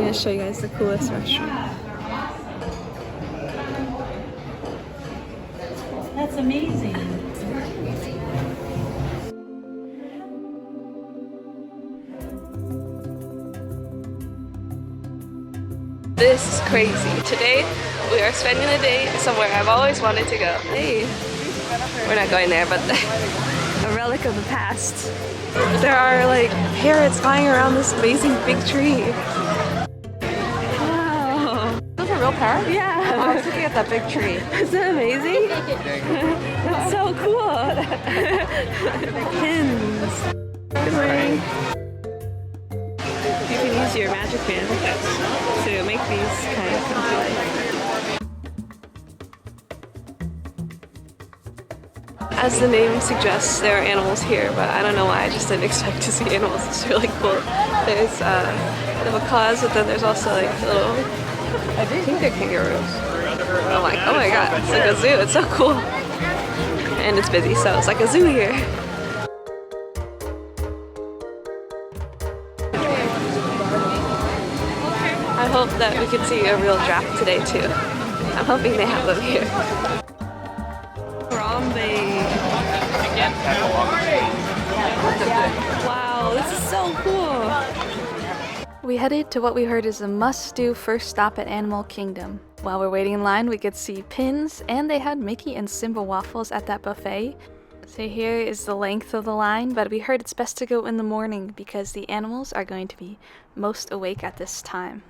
gonna show you guys the coolest restaurant. That's amazing. This is crazy. Today we are spending the day somewhere I've always wanted to go. Hey, we're not going there, but a relic of the past. There are like parrots flying around this amazing big tree. Wow. Is this a real parrot? Yeah. Oh, I was looking at that big tree. Isn't that amazing? That's so cool. Pins. Good morning. You can use your magic band to make these kind of come to life. As the name suggests, there are animals here, but I don't know why. I just didn't expect to see animals. It's really cool. There's macaws, but then there's also like little, I think they're kangaroos. I'm like, oh my god, it's like a zoo. It's so cool. And it's busy, so it's like a zoo here. I hope that we can see a real giraffe today too. I'm hoping they have them here. Wow, this is so cool! We headed to what we heard is a must-do first stop at Animal Kingdom. While we're waiting in line, we could see pins, and they had Mickey and Simba waffles at that buffet. So here is the length of the line, but we heard it's best to go in the morning because the animals are going to be most awake at this time.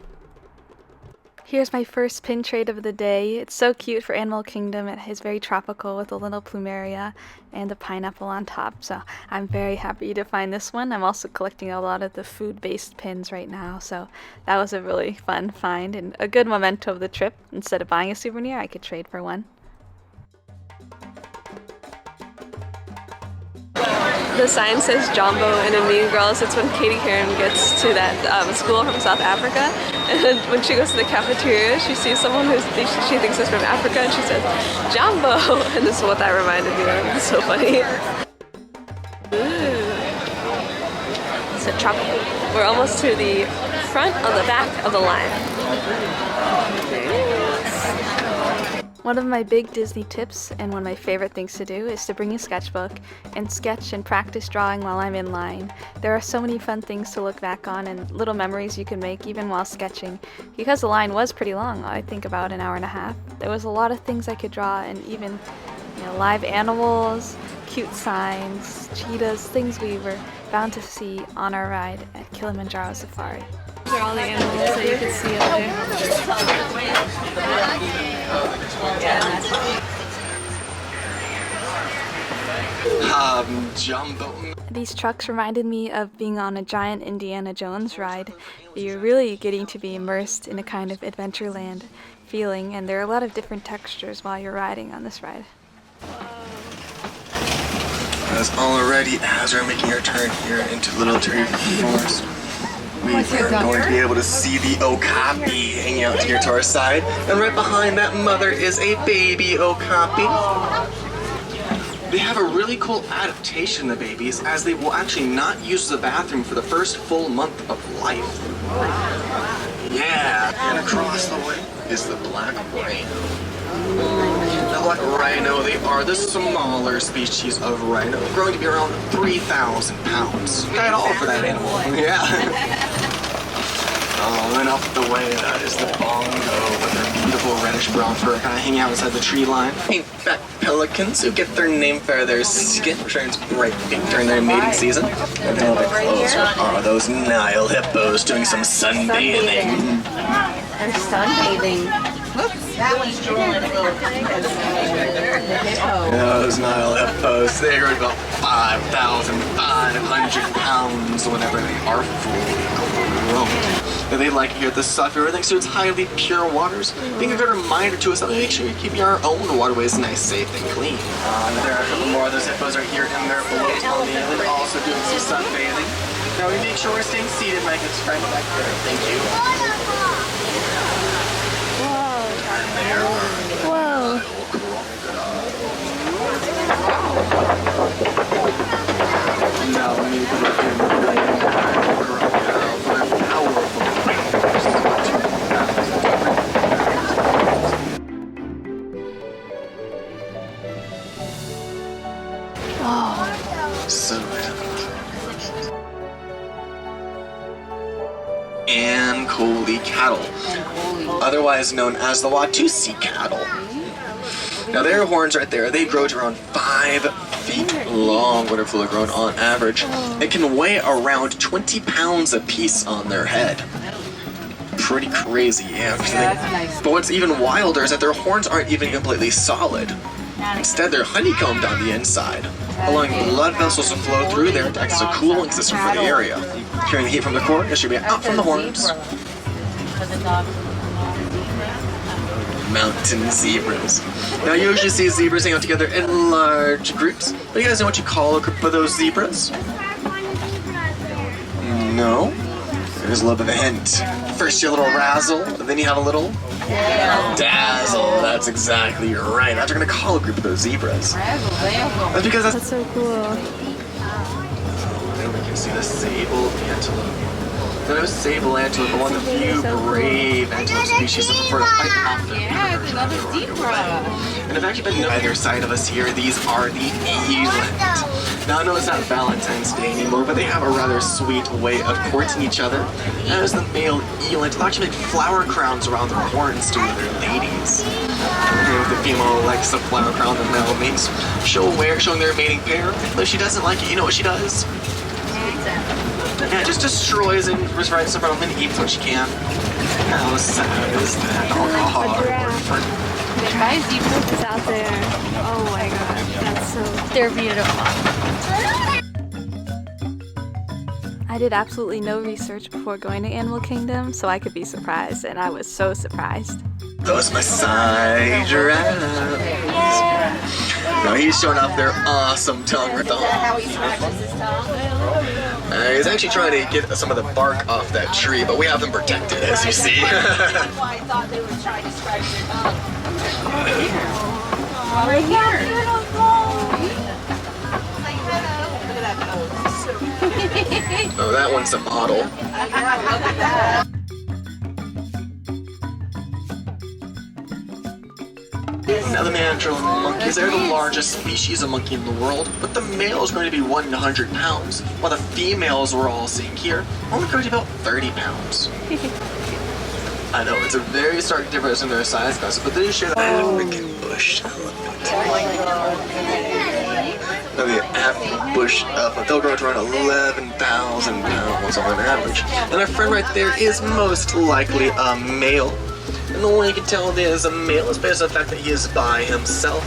Here's my first pin trade of the day. It's so cute for Animal Kingdom. It is very tropical with a little plumeria and a pineapple on top. So I'm very happy to find this one. I'm also collecting a lot of the food-based pins right now. So that was a really fun find and a good memento of the trip. Instead of buying a souvenir, I could trade for one. The sign says Jumbo, and in Mean Girls, it's when Katie Karen gets to that school from South Africa, and then when she goes to the cafeteria, she sees someone who she thinks is from Africa, and she says, Jumbo! And this is what that reminded me of. It's so funny. Ooh. It's a tropical. We're almost to the front or the back of the line. There it is. One of my big Disney tips, and one of my favorite things to do, is to bring a sketchbook and sketch and practice drawing while I'm in line. There are so many fun things to look back on and little memories you can make even while sketching. Because the line was pretty long, I think about an hour and a half, there was a lot of things I could draw, and even live animals, cute signs, cheetahs, things we were bound to see on our ride at Kilimanjaro Safari. These are all the animals that you can see up there. Jumbo. These trucks reminded me of being on a giant Indiana Jones ride. You're really getting to be immersed in a kind of Adventureland feeling, and there are a lot of different textures while you're riding on this ride. As we're making our turn here into Little Tree Forest, we are going to be able to see the okapi hanging out here to our side, and right behind that mother is a baby okapi. They have a really cool adaptation, the babies, as they will actually not use the bathroom for the first full month of life. Yeah, and across the way is the black rhino. The black rhino, they are the smaller species of rhino, growing to be around 3,000 pounds. Got it all for that animal. Yeah. Oh, and up the way is the bongo with their beautiful reddish brown fur kind of hanging out inside the tree line. Paint-back pelicans who get their name for their skin turns bright pink during their mating season. And then a bit closer are those Nile hippos doing some sunbathing. And sunbathing. Those Nile hippos, they are about 5,500 pounds whenever they are fully grown. They like it here at the South River thanks to its highly pure waters, being a good reminder to us that we make sure we keep our own waterways nice, safe, and clean. There are a couple more of those hippos right here in their boat, and also doing some sunbathing. Now we make sure we're staying seated, Mike. It's right back there. Thank you. Whoa. Now let me put it in. Powerful. Fancoli cattle, otherwise known as the Watusi cattle. Now their horns right there, they grow to around 5 feet long when they're fully grown on average. It can weigh around 20 pounds a piece on their head. Pretty crazy, actually. But what's even wilder is that their horns aren't even completely solid. Instead, they're honeycombed on the inside, allowing blood vessels to flow through there to act as a cooling system for the area. Carrying the heat from the core, distributing out from the horns. Mountain zebras. Now you usually see zebras hang out together in large groups, but you guys know what you call a group of those zebras? No? There's a little bit of a hint. First you have a little razzle, and then you have a little dazzle. That's exactly right. That's what we're gonna call a group of those zebras. That's because That's so cool. There we can see the sable antelope. Now, the sable antelope are one of the few brave antelope species that prefer to fight off their predators rather than run away. And I've actually been on either side of us here. These are the eland. Now I know it's not Valentine's Day anymore, but they have a rather sweet way of courting each other. As the male eland, they'll actually make flower crowns around their horns to their ladies. And the female likes the flower crown the male mates. Showing their mating pair. But if she doesn't like it, you know what she does? Yeah, just destroys and rights in front of them and eats what she can. How sad is that? It's out there. Oh my god, that's so... They're beautiful. I did absolutely no research before going to Animal Kingdom, so I could be surprised, and I was so surprised. Those Maasai giraffes. Now he's showing off their awesome tongue right there. He's actually trying to get some of the bark off that tree, but we have them protected, as you see. I thought they were trying to scratch their tongue. Right here. Look at that nose. Oh, that one's a model. Look at that. Now the mandrill monkeys, they're the largest species of monkey in the world, but the male is going to be 100 pounds, while the females we're all seeing here only going to be about 30 pounds. I know, it's a very stark difference in their size, guys, but they do share the African bush elephant. Now the African bush elephant, they'll grow to around 11,000 pounds on average. And our friend right there is most likely a male. And the way you can tell there is a male is based on the fact that he is by himself.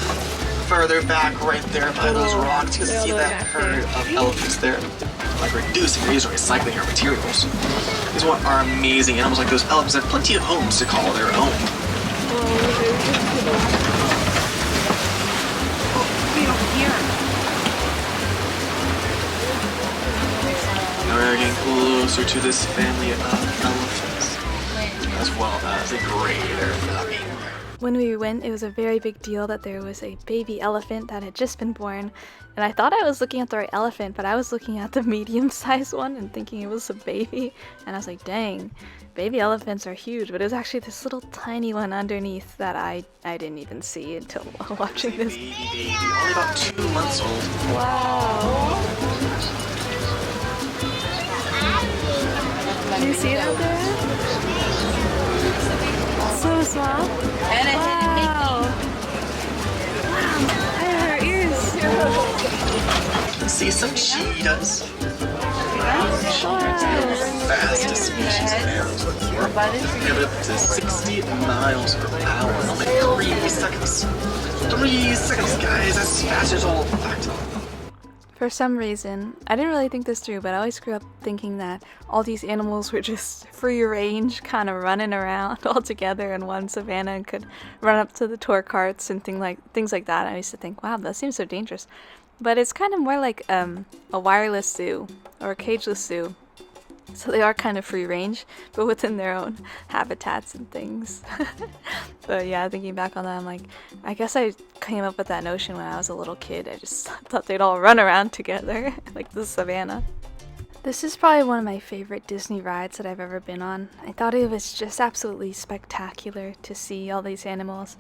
Further back right there by those rocks, you can see that herd of elephants there. Like reducing, reusing, recycling our materials. These one are amazing animals like those elephants have plenty of homes to call their own. Now we're getting closer to this family of elephants, as well as the greater family. When we went, it was a very big deal that there was a baby elephant that had just been born, and I thought I was looking at the right elephant, but I was looking at the medium-sized one and thinking it was a baby, and I was like, dang, baby elephants are huge, but it was actually this little tiny one underneath that I didn't even see until watching this. Baby, only about 2 months old. Wow. Do you see it out there? So small. And it Wow. Wow. Her ears. See some cheetahs. Fastest species of animals in the world. They get up to 60 miles per hour in only 3 seconds. 3 seconds, guys. That's as fast as all fact. For some reason, I didn't really think this through, but I always grew up thinking that all these animals were just free range, kind of running around all together in one savannah and could run up to the tour carts and things like that. I used to think, wow, that seems so dangerous. But it's kind of more like a wireless zoo or a cageless zoo. So they are kind of free range, but within their own habitats and things. But yeah, thinking back on that, I'm like, I guess I came up with that notion when I was a little kid. I just thought they'd all run around together, like the savannah. This is probably one of my favorite Disney rides that I've ever been on. I thought it was just absolutely spectacular to see all these animals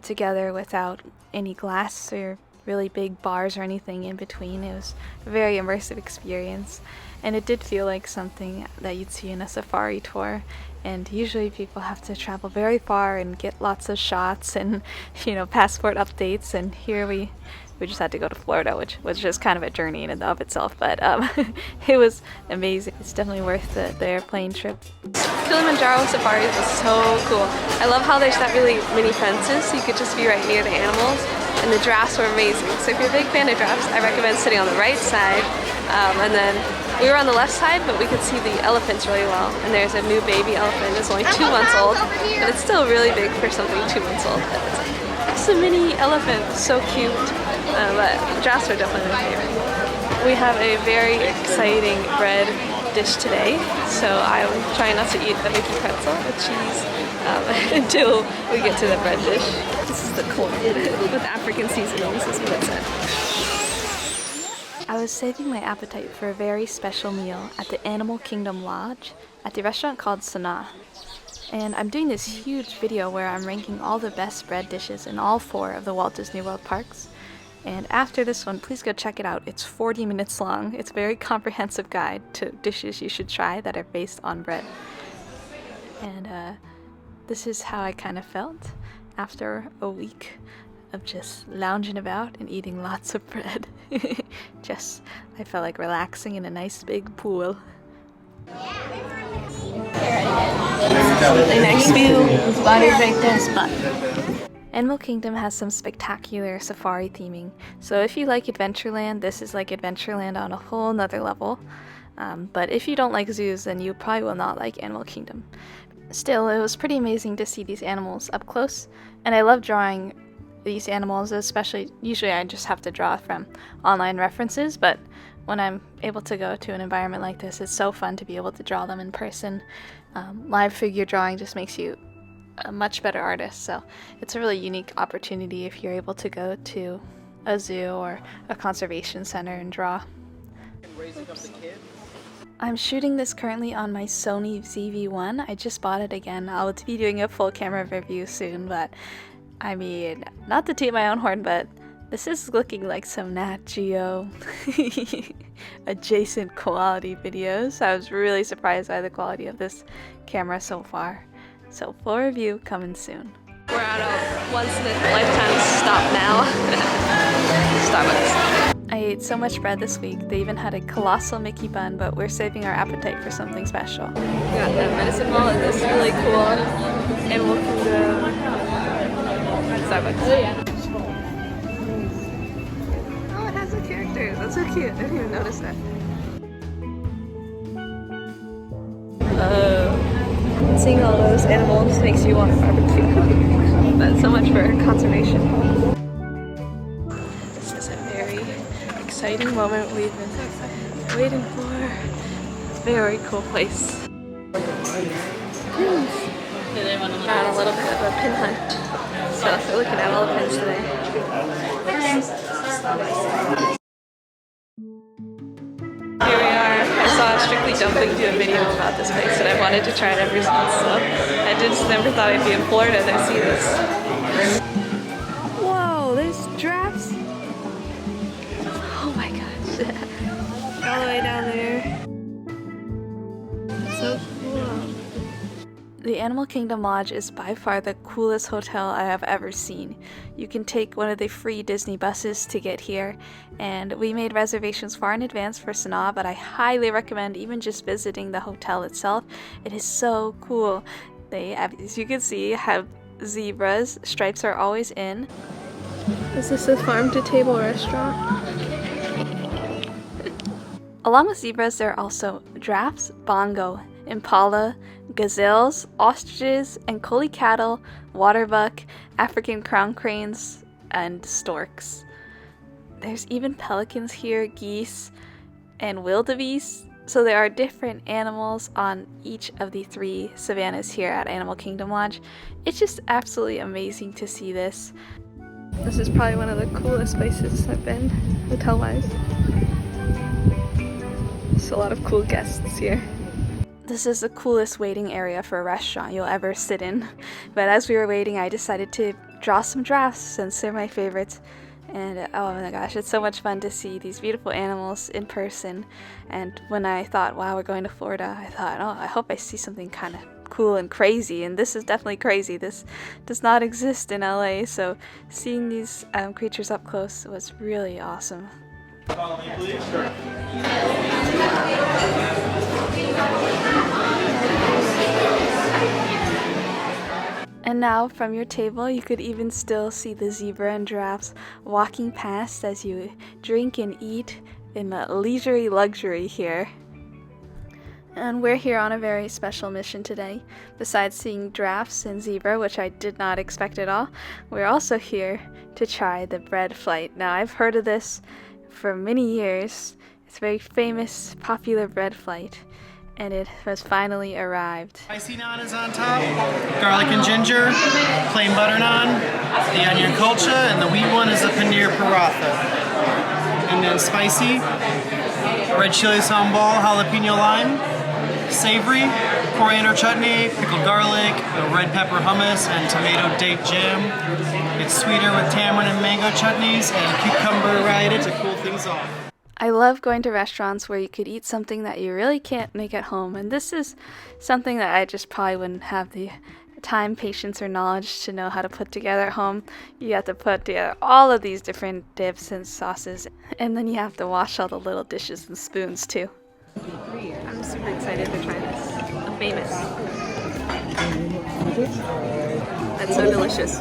together without any glass or really big bars or anything in between. It was a very immersive experience, and it did feel like something that you'd see in a safari tour. And usually people have to travel very far and get lots of shots and, you know, passport updates, and here we just had to go to Florida, which was just kind of a journey in and of itself, but it was amazing. It's definitely worth the airplane trip. Kilimanjaro safaris was so cool. I love how there's not really many fences, so you could just be right near the animals, and the giraffes were amazing. So if you're a big fan of giraffes, I recommend sitting on the right side, and then we were on the left side, but we could see the elephants really well. And there's a new baby elephant. It's only 2 months old, but it's still really big for something 2 months old. It's a mini elephant, so cute. But giraffes are definitely my favorite. We have a very exciting bread dish today, so I'm trying not to eat the Mickey pretzel with cheese until we get to the bread dish. This is the corn with African seasonings, is what it said. I was saving my appetite for a very special meal at the Animal Kingdom Lodge at the restaurant called Sanaa. And I'm doing this huge video where I'm ranking all the best bread dishes in all 4 of the Walt Disney World parks. And after this one, please go check it out. It's 40 minutes long. It's a very comprehensive guide to dishes you should try that are based on bread. And this is how I kind of felt after a week of just lounging about and eating lots of bread. I felt like relaxing in a nice big pool. The next view, spot is right there, spot. Animal Kingdom has some spectacular safari theming, so if you like Adventureland, this is like Adventureland on a whole nother level. But if you don't like zoos, then you probably will not like Animal Kingdom. Still, it was pretty amazing to see these animals up close, and I love drawing these animals, especially, usually I just have to draw from online references, but when I'm able to go to an environment like this, it's so fun to be able to draw them in person. Live figure drawing just makes you a much better artist, so it's a really unique opportunity if you're able to go to a zoo or a conservation center and draw. I'm shooting this currently on my Sony ZV-1. I just bought it again. I'll be doing a full camera review soon, but I mean, not to toot my own horn, but this is looking like some Nat Geo adjacent quality videos. I was really surprised by the quality of this camera so far. So full review coming soon. We're at a once-in-a-lifetime stop now. Starbucks. I ate so much bread this week. They even had a colossal Mickey bun, but we're saving our appetite for something special. We got the medicine ball and this really cool Animal Kingdom Starbucks. Oh yeah. Oh, it has a character. That's so cute. I didn't even notice that. Seeing all those animals makes you want to barbecue. But so much for conservation. This is a very exciting moment we've been waiting for. Very cool place. We're on a little bit of a pin hunt. So we're looking at all the pins today. Here we are. I saw Strictly Dumpling do a video about this place and I wanted to try it ever since, so I just never thought I'd be in Florida to see this. Whoa, there's giraffes. Oh my gosh. All the way down there. So cool. The Animal Kingdom Lodge is by far the coolest hotel I have ever seen. You can take one of the free Disney buses to get here, and we made reservations far in advance for Sanaa, but I highly recommend even just visiting the hotel itself. It is so cool. They, as you can see, have zebras. Stripes are always in. Is this a farm-to-table restaurant? Along with zebras, there are also giraffes, bongo, impala, gazelles, ostriches, and collie cattle, waterbuck, African crown cranes, and storks. There's even pelicans here, geese, and wildebeest. So there are different animals on each of the 3 savannas here at Animal Kingdom Lodge. It's just absolutely amazing to see this. This is probably one of the coolest places I've been, hotel-wise. There's a lot of cool guests here. This is the coolest waiting area for a restaurant you'll ever sit in. But as we were waiting, I decided to draw some giraffes since they're my favorites. And oh my gosh, it's so much fun to see these beautiful animals in person. And when I thought, wow, we're going to Florida, I thought, oh, I hope I see something kind of cool and crazy. And this is definitely crazy. This does not exist in LA. So seeing these creatures up close was really awesome. Follow me, please. And now from your table you could even still see the zebra and giraffes walking past as you drink and eat in a leisurely luxury here. And we're here on a very special mission today. Besides seeing giraffes and zebra, which I did not expect at all, we're also here to try the bread flight. Now I've heard of this for many years. It's a very famous, popular bread flight, and it has finally arrived. Spicy naan is on top, garlic and ginger, plain butter naan, the onion kulcha, and the wheat one is the paneer paratha. And then spicy, red chili sambal, jalapeno lime, savory, coriander chutney, pickled garlic, the red pepper hummus, and tomato date jam. It's sweeter with tamarind and mango chutneys and cucumber raita to cool things off. I love going to restaurants where you could eat something that you really can't make at home, and this is something that I just probably wouldn't have the time, patience, or knowledge to know how to put together at home. You have to put together all of these different dips and sauces, and then you have to wash all the little dishes and spoons too. I'm super excited to try this. I'm famous. That's so delicious.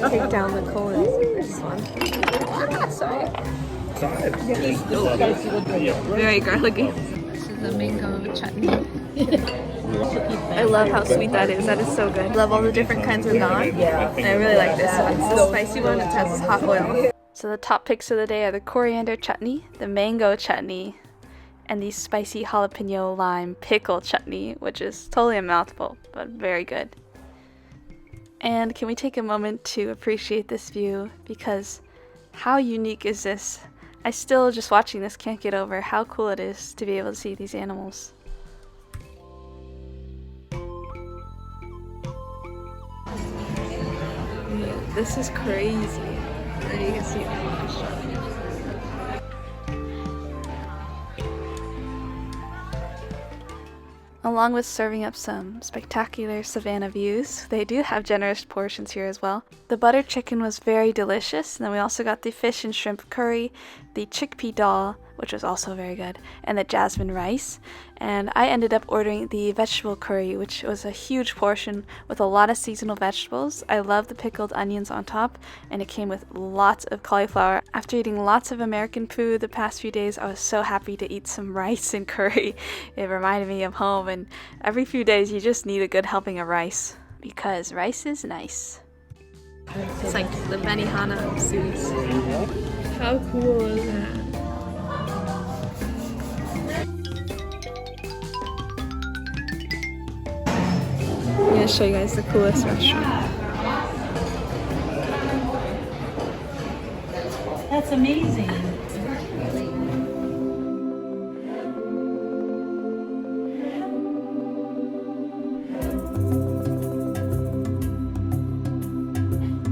Take down the colon for this one. Sorry. Very garlicky. This is the mango chutney. I love how sweet that is. That is so good. I love all the different kinds of naan. And I really like this one. It's the spicy one. It has hot oil. So the top picks of the day are the coriander chutney, the mango chutney, and the spicy jalapeno lime pickle chutney, which is totally a mouthful, but very good. And can we take a moment to appreciate this view, because how unique is this? I still, just watching this, can't get over how cool it is to be able to see these animals. This is crazy. There you can see it. Along with serving up some spectacular Savannah views, they do have generous portions here as well. The butter chicken was very delicious, and then we also got the fish and shrimp curry, the chickpea dal, which was also very good, and the jasmine rice. And I ended up ordering the vegetable curry, which was a huge portion with a lot of seasonal vegetables. I love the pickled onions on top, and it came with lots of cauliflower. After eating lots of American food the past few days, I was so happy to eat some rice and curry. It reminded me of home, and every few days you just need a good helping of rice, because rice is nice. It's like the Benihana of suits. How cool is that? I'm gonna show you guys the coolest restaurant. That's amazing.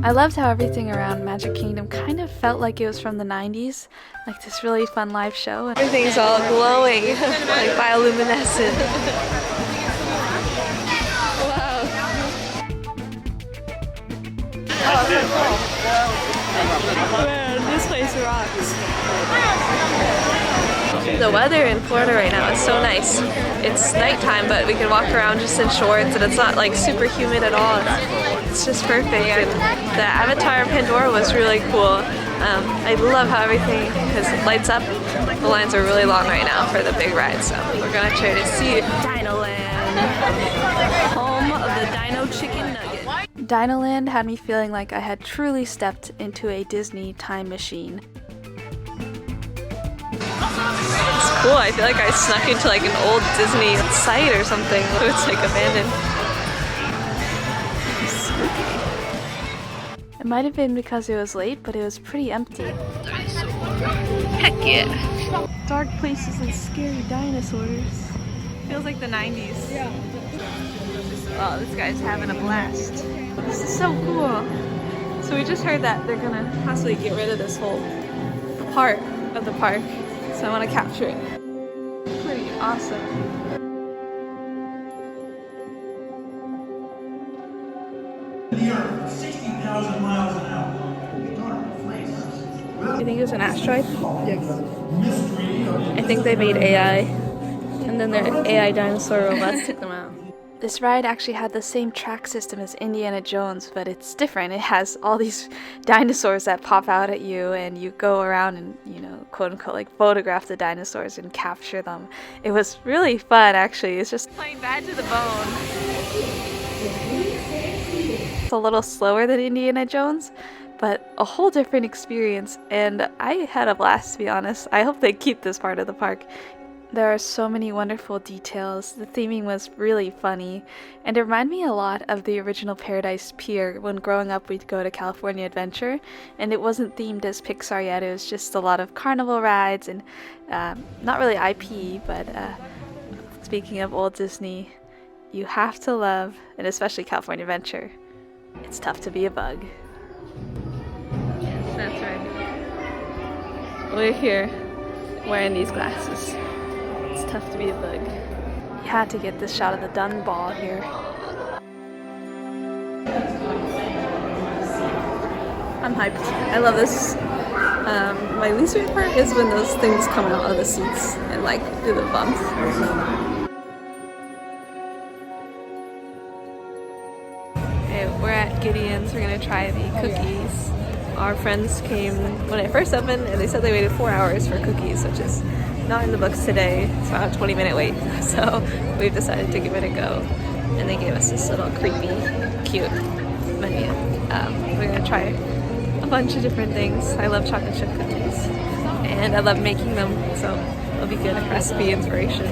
I loved how everything around Magic Kingdom kind of felt like it was from the 90s, like this really fun live show. Everything's all glowing, like bioluminescent. Wow. Man, this place rocks. The weather in Florida right now is so nice. It's nighttime, but we can walk around just in shorts, and it's not like super humid at all. It's just perfect. And the Avatar Pandora was really cool. I love how everything lights up. The lines are really long right now for the big ride, so we're gonna try to see Dinoland, home of the Dino Chicken Nugget. Dinoland had me feeling like I had truly stepped into a Disney time machine. It's cool. I feel like I snuck into like an old Disney site or something. It's like abandoned. It might have been because it was late, but it was pretty empty. Dinosaur. Heck yeah. Dark places and scary dinosaurs. Feels like the 90s. Yeah. Oh, this guy's having a blast. This is so cool. So we just heard that they're gonna possibly get rid of this whole part of the park. So I want to capture it. Pretty awesome. The Earth, 60,000 miles an hour. You think it's an asteroid? Yes. I think they made AI, and then their AI dinosaur robots took them out. This ride actually had the same track system as Indiana Jones, but it's different. It has all these dinosaurs that pop out at you, and you go around and, you know, quote unquote, like photograph the dinosaurs and capture them. It was really fun, actually. It's just Playing bad to the bone. it's a little slower than Indiana Jones, but a whole different experience, and I had a blast, to be honest. I hope they keep this part of the park. There are so many wonderful details. The theming was really funny, and it reminded me a lot of the original Paradise Pier. When growing up, we'd go to California Adventure, and it wasn't themed as Pixar yet. It was just a lot of carnival rides and not really IP, but speaking of old Disney, you have to love, and especially California Adventure, it's tough to be a bug. Yes, that's right. We're here wearing these glasses. It's tough to be a bug. You had to get this shot of the dung ball here. I'm hyped. I love this. My least favorite part is when those things come out of the seats and like do the bumps. Okay, we're at Gideon's. We're gonna try the cookies. Our friends came when it first opened and they said they waited 4 hours for cookies, which is not in the books today. It's about a 20-minute wait. So we've decided to give it a go. And they gave us this little creepy, cute menu. We're gonna try a bunch of different things. I love chocolate chip cookies. And I love making them, so it'll be good recipe inspiration.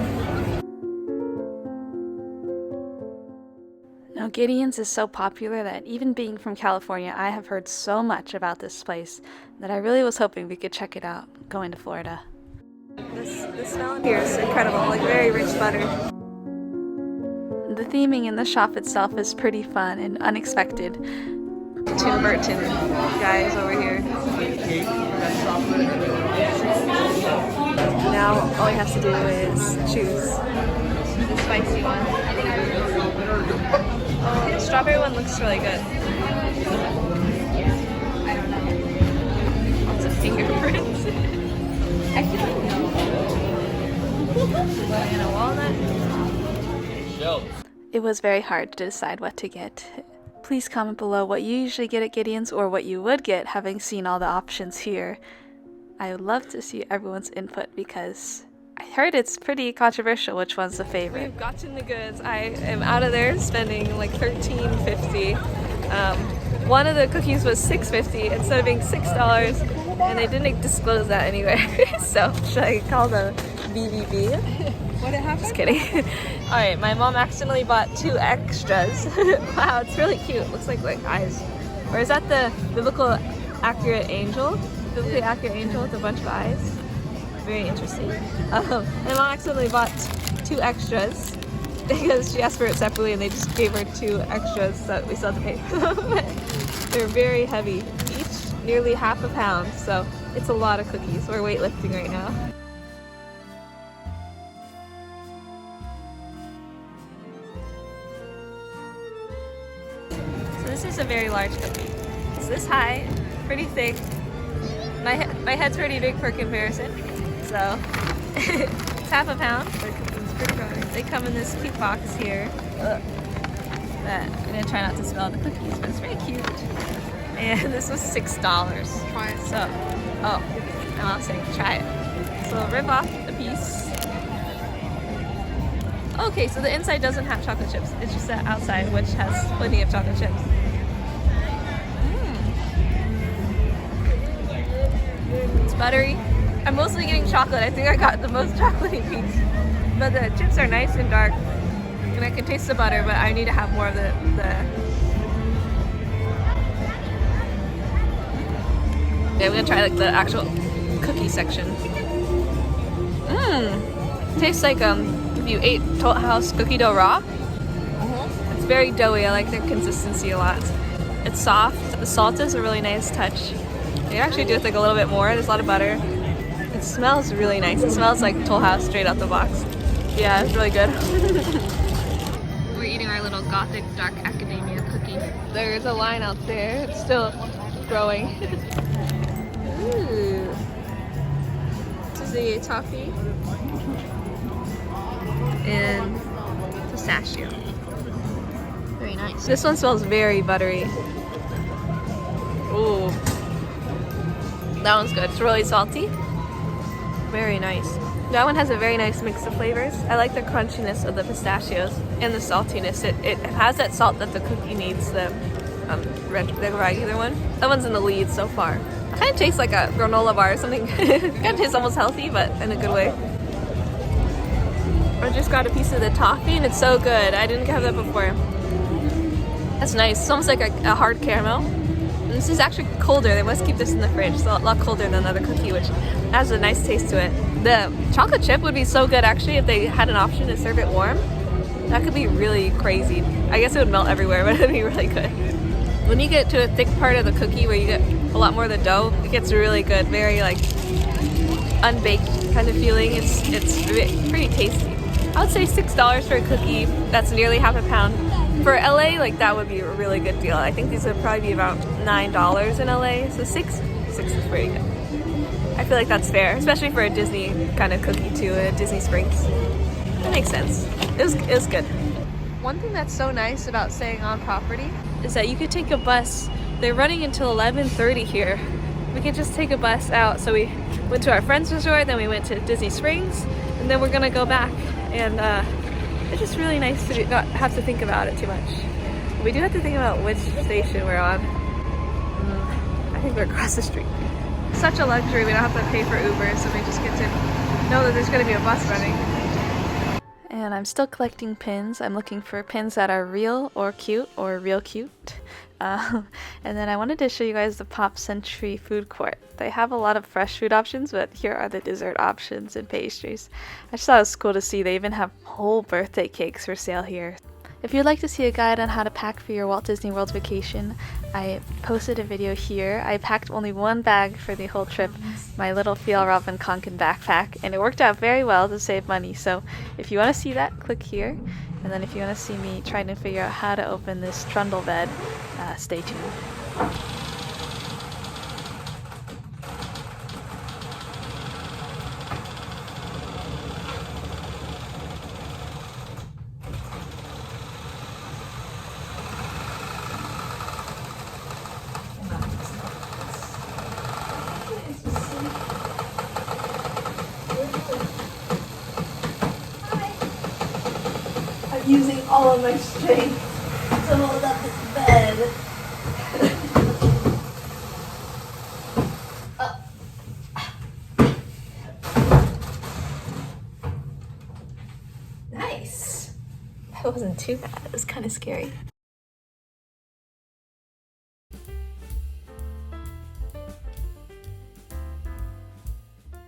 Now, Gideon's is so popular that even being from California, I have heard so much about this place that I really was hoping we could check it out going to Florida. This smell in here is incredible, like very rich butter. The theming in the shop itself is pretty fun and unexpected. Tim Burton guys over here. Now all we have to do is choose the spicy one. Oh, the strawberry one looks really good. Lots of fingerprints. I feel like and a walnut. It was very hard to decide what to get. Please comment below what you usually get at Gideon's or what you would get having seen all the options here. I would love to see everyone's input because I heard it's pretty controversial which one's the favorite. We've gotten the goods. I am out of there spending like $13.50. One of the cookies was $6.50 instead of being $6, and they didn't disclose that anywhere. So should I call the BBB? What happened? Just kidding. All right, my mom accidentally bought 2 extras. Wow, it's really cute. Looks like eyes. Or is that the biblical accurate angel? Biblically accurate angel with a bunch of eyes. Very interesting. My mom accidentally bought 2 extras because she asked for it separately and they just gave her 2 extras that we still had to pay. They're very heavy, each nearly half a pound, so it's a lot of cookies. We're weightlifting right now. So this is a very large cookie. It's this high, pretty thick. My head's pretty big for comparison, so it's half a pound. They come in this cute box here. That I'm gonna try not to smell the cookies, but it's very cute. And this was $6. Try it. So, oh, I'm not saying try it. So I'll rip off a piece. Okay, so the inside doesn't have chocolate chips. It's just the outside, which has plenty of chocolate chips. It's buttery. I'm mostly getting chocolate. I think I got the most chocolatey piece. But the chips are nice and dark. And I can taste the butter, but I need to have more of the Yeah, I'm gonna try like the actual cookie section. Tastes like if you ate Toll House cookie dough raw. It's very doughy. I like the consistency a lot. It's soft. The salt is a really nice touch. You actually do it like a little bit more. There's a lot of butter. It smells really nice. It smells like Toll House straight out the box. Yeah, it's really good. We're eating our little gothic dark academia cookie. There's a line out there. It's still growing. Ooh. This is the toffee and pistachio. Very nice. This one smells very buttery. Ooh. That one's good. It's really salty. Very nice. That one has a very nice mix of flavors. I like the crunchiness of the pistachios and the saltiness. It has that salt that the cookie needs, the regular one. That one's in the lead so far. It kind of tastes like a granola bar or something. It kind of tastes almost healthy, but in a good way. I just got a piece of the toffee and it's so good. I didn't have that before. That's nice. It's almost like a hard caramel. And this is actually colder. They must keep this in the fridge. It's a lot colder than the other cookie, which has a nice taste to it. The chocolate chip would be so good actually if they had an option to serve it warm. That could be really crazy. I guess it would melt everywhere, but it'd be really good. When you get to a thick part of the cookie where you get a lot more of the dough, it gets really good. Very like unbaked kind of feeling. It's pretty tasty. I would say $6 for a cookie. That's nearly half a pound. For LA, like that would be a really good deal. I think these would probably be about $9 in LA. So six is pretty good. I feel like that's fair, especially for a Disney kind of cookie too, at Disney Springs. That makes sense. It was good. One thing that's so nice about staying on property is that you could take a bus. They're running until 11:30 here. We can just take a bus out. So we went to our friend's resort, then we went to Disney Springs, and then we're gonna go back. And it's just really nice to not have to think about it too much. We do have to think about which station we're on. I think we're across the street. Such a luxury, we don't have to pay for Uber, so we just get to know that there's gonna be a bus running. And I'm still collecting pins. I'm looking for pins that are real or cute or real cute. And then I wanted to show you guys the Pop Century food court. They have a lot of fresh food options, but here are the dessert options and pastries. I just thought it was cool to see they even have whole birthday cakes for sale here. If you'd like to see a guide on how to pack for your Walt Disney World vacation, I posted a video here. I packed only one bag for the whole trip, my little Fjällräven Konken backpack, and it worked out very well to save money. So if you want to see that, click here. And then if you want to see me trying to figure out how to open this trundle bed, stay tuned. Using all of my strength to hold up this bed. Nice. That wasn't too bad. It was kind of scary.